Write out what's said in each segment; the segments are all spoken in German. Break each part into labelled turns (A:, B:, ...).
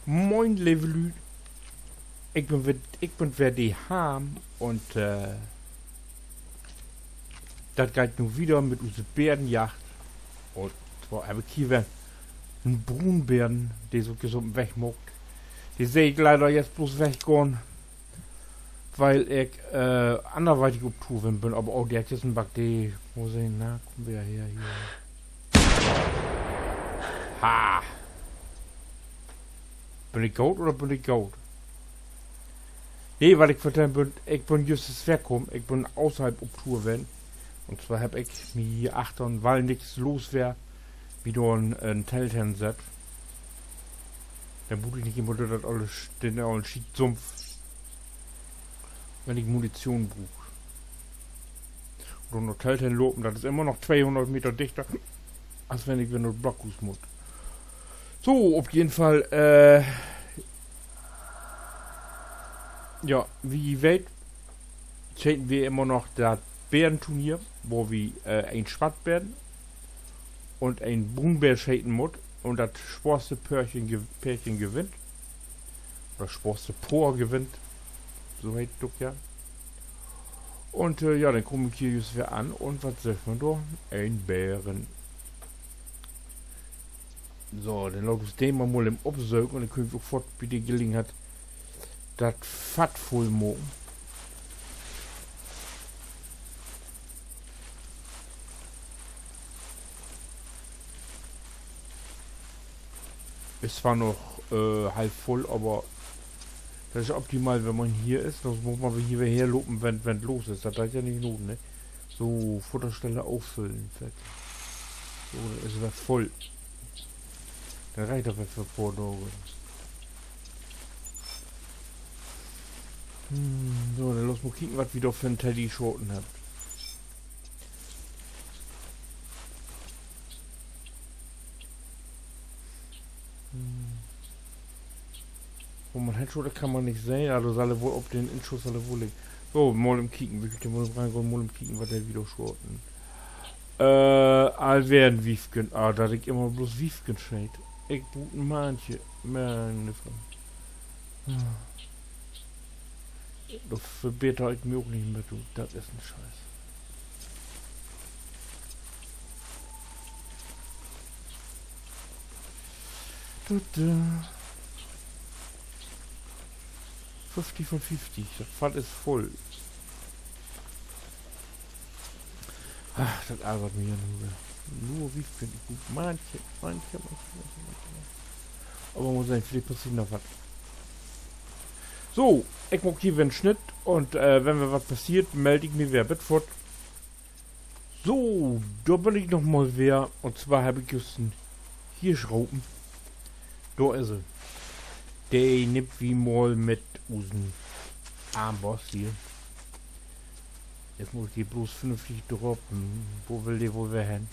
A: Moin, lieve Lü. Ik ben weer die Ham und das geht nun wieder mit unserer Bärenjacht. Und zwar habe ich hier wieder einen Brunbären, der so gesund wegmuckt. Die sehe ich leider jetzt bloß weggehen, weil ich anderweitig auf Tour bin, aber auch die hat jetzt ein Back, wo sehen, na, kommen wir her, hier. Ha! Bin ich gut oder bin ich gut? Nee, weil ich vertellen bin, ich bin just das weggekommen, ich bin außerhalb auf Tour wenn. Und zwar hab ich mir hier achtern, weil nichts los wär, wieder ein Telten set. Dann muss ich nicht immer das alles den allen Schiedsumpf, wenn ich Munition brauche. Und noch Telten lopen, das ist immer noch 200 Meter dichter, als wenn ich wieder nur Blockhus muss. So, auf jeden Fall, ja, wie weit schenken wir immer noch das Bärenturnier, wo wir ein Schwattbären und ein Brunbär schenken muss und das sporste Pärchen gewinnt. Oder sporste Por gewinnt. So heißt es ja. Und ja, dann komme ich hier just wieder an und was sagt man da? Ein Bären. So, dann laut uns den mal im Obsögen und dann können wir sofort bei der Gelegenheit das Fett voll machen. Ist zwar noch halb voll, aber das ist optimal, wenn man hier ist. Das muss man hier herlopen, wenn los ist. Das hat ja nicht not, ne? So, Futterstelle auffüllen. Fertig. So, dann ist es voll. Dann reicht das für Porto. So, dann los mal kicken, was wir da für einen Teddy-Schoten habt. Wo man Headschote kann man nicht sehen, also soll er wohl ob den Inschuss soll er wohl liegen. So, mal im Kicken, wie viel mal reingehen, mal im Kicken, was der wieder schoten. All werden Wiefgen, da ich immer bloß Wiefgen scheit. Ich buten manche, meine Frau. Das verbieter ich mir auch nicht mehr, du, das ist ein Scheiß. Da. 50 von 50, das Pfad ist voll. Ach, das ärgert mich ja nur wie finde ich gut. Manche. Aber muss sein, vielleicht passiert noch was. So, ich mag hier einen Schnitt und wenn mir was passiert, melde ich mir wer Bitford. So, da bin ich noch mal wer und zwar habe ich just einen Hirschraupen. Da ist er. Der nimmt wie mal mit unseren Armboss hier. Jetzt muss ich die bloß vernünftig droppen. Wo will die wohl wer hin?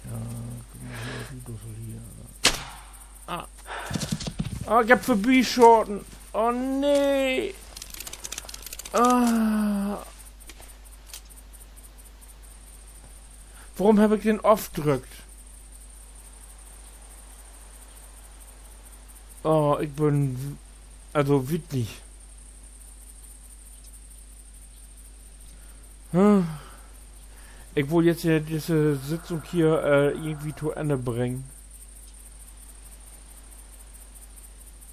A: Ja, guck mal hier. Ah, ich hab Vorbeischorten. Oh nee. Ah. Warum habe ich den oft drückt? Oh, ich bin also wittlich. Ich wollte jetzt ja diese Sitzung hier irgendwie zu Ende bringen.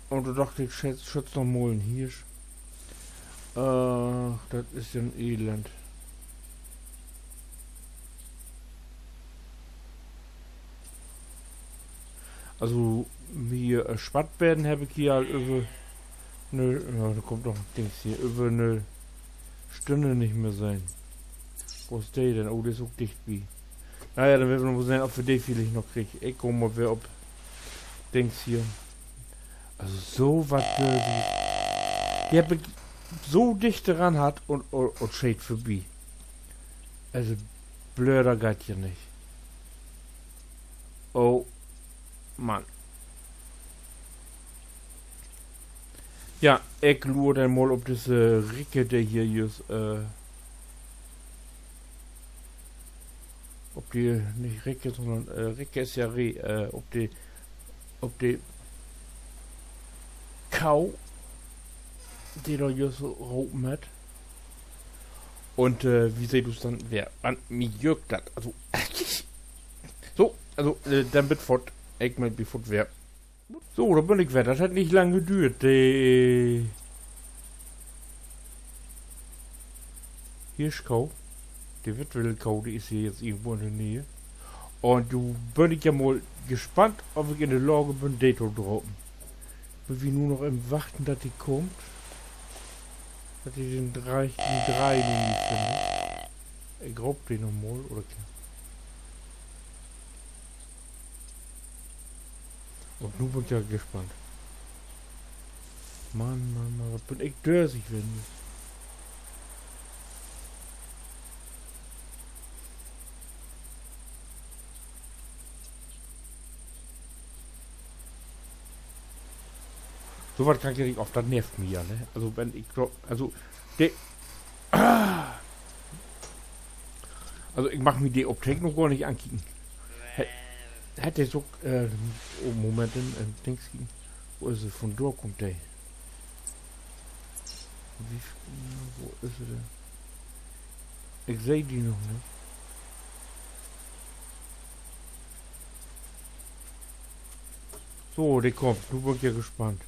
A: Und da dachte ich, schütz noch mal einen Hirsch. Das ist ja ein Elend. Also, mir Schwattbären habe ich hier halt über ne, ja, da kommt noch ein Dings hier, über eine Stunde nicht mehr sein. Wo ist der denn? Oh, der ist auch dicht wie. Naja, dann werden wir mal sehen, ob wir den vielleicht noch kriegen. Ich guck mal, wer ob Dings hier. Also so was der so dicht dran hat und steht vorbei. Also blöder geht hier nicht. Oh Mann. Ja, ich lure dann mal ob diese Ricke, der hier ist, ob die nicht Ricke, sondern Ricke ist ja ob die ob die Kau, die da hier so raupen hat. Und wie seht du es dann? Wer an mir jürgt das? Also, so, also, dann wird fort. Ich mein, wie fort wer. So, da bin ich weg. Das hat nicht lange gedauert. Die Hirschkau, die Wittwildenkau, die ist hier jetzt irgendwo in der Nähe. Und du bin ich ja mal gespannt, ob ich in der Lage bin, die zu droppen. Bin wie nur noch im Warten, dass die kommt. Dass ich den drei noch nicht finde. Ich glaub den noch mal, oder klar. Und nun bin ich ja gespannt. Mann, was bin ich dörsig, wenn ich. So was kann ich ja nicht oft, das nervt mich ja, ne? Also wenn ich glaub, also also ich mach mir die Optik noch gar nicht ankicken. Hätte so, oh Moment, Dings, wo ist sie? Von dort kommt der. Wo ist sie denn? Ich sehe die noch nicht. So, die kommt, du bist ja gespannt.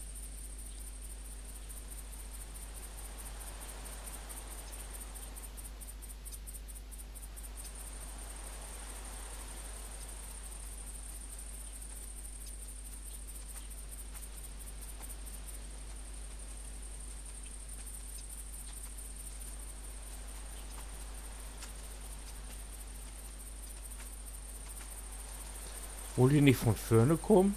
A: Wollt ihr nicht von vorne kommen?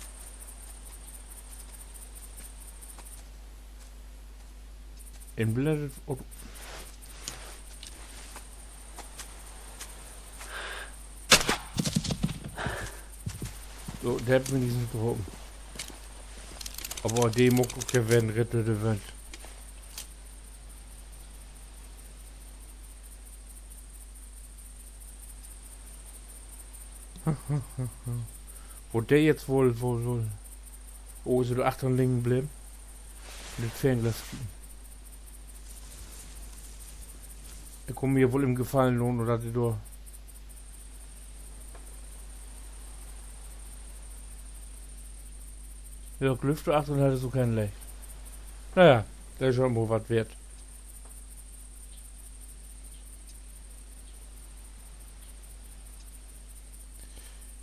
A: Inblendet. Oh. So, der hat wenigstens getroffen. Aber die muss ja werden Ritter der Welt. Wo der jetzt wohl. Oh, ist er achter liegen bleiben? Mit Fernglas kriegen. Er kommt mir wohl im Gefallen lohnen oder die da. Ja, Lüfte achten hatte so kein Licht. Naja, der ist schon wohl was wert.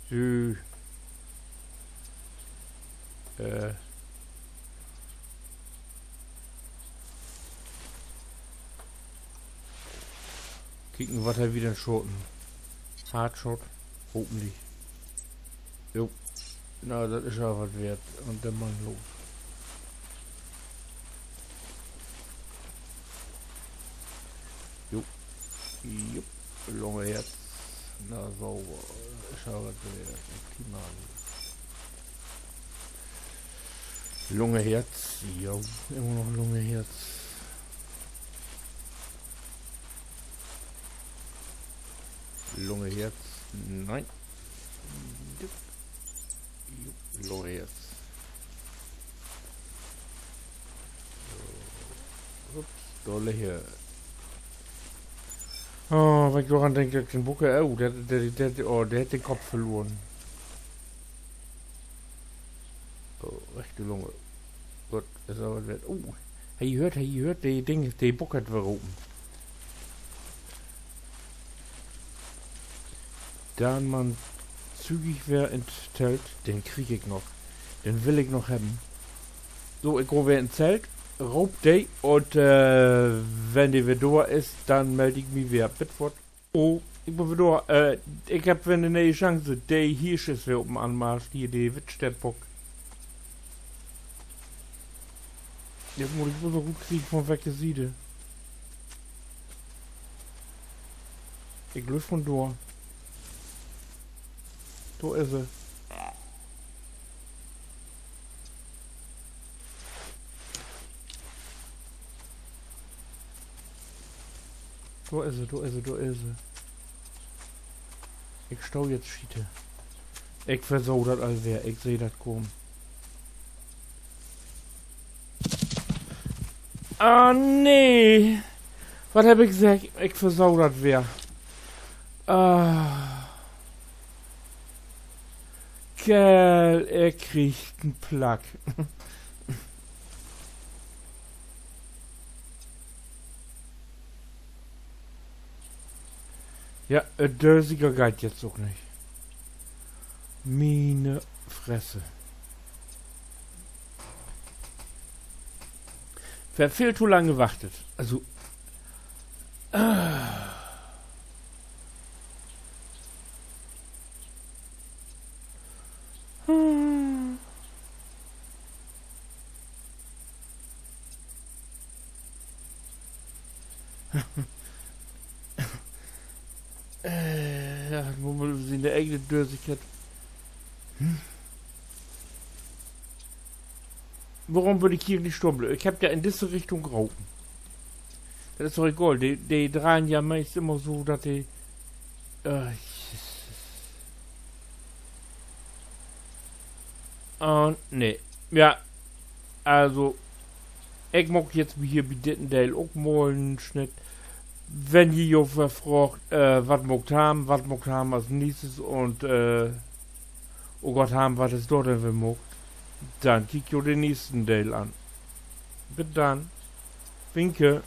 A: So. Kicken, was er wieder in Schoten. Hardshot. Hoffentlich. Jo. Na, das ist ja was wert. Und der Mann los. Jo. Jupp. Lunge Herz. Na, sauber. Ist ja was wert. Optimal. Lunge Herz. Ja, immer noch Lunge Herz. Lunge Herz. Nein. Lunge Herz. So. Ups, dolle hier. Oh, wenn ich daran denke, den Bucke, oh, der hat den Kopf verloren. Oh, rechte Lunge. Gut, ist aber wert. Oh, hey, hört, die Ding, die Bucke hat verroten. Dann man zügig wer enthält, den krieg ich noch. Den will ich noch haben. So, ich gehe wer ins Zelt, raub die und wenn die wieder ist, dann melde ich mich wieder. Bitford. Oh, ich bin wieder. Ich hab eine neue Chance. Der Hirsch ist wieder auf dem Anmarsch. Hier, die Wittstadtbock. Jetzt muss ich so gut kriegen von welcher Seite. Ich löse von da. Da ist er. Da ist er. Ich stau jetzt Schiete. Ich versau das all wer. Ich seh das kommen. Ah, nee. Was hab ich gesagt? Ich versaudert wär. Ah. Gell, er kriegt einen Plack. Ja, Dörsiger geht jetzt auch nicht. Meine Fresse. Wer viel zu lange gewartet. Also. Ja, wo man sie in der eigenen Dörsigkeit. Warum würde ich hier nicht stumpeln? Ich hab ja in diese Richtung gerauchen. Das ist doch egal. Die drehen ja meist immer so, dass die. Nee. Ja, also. Ich mag jetzt hier bei Dittendale auch mal einen Schnitt. Wenn ihr jo verfragt, was mogt haben als nächstes und, oh Gott, haben, was es dort denn mogt, dann kick jo den nächsten Dale an. Bis dann. Winke.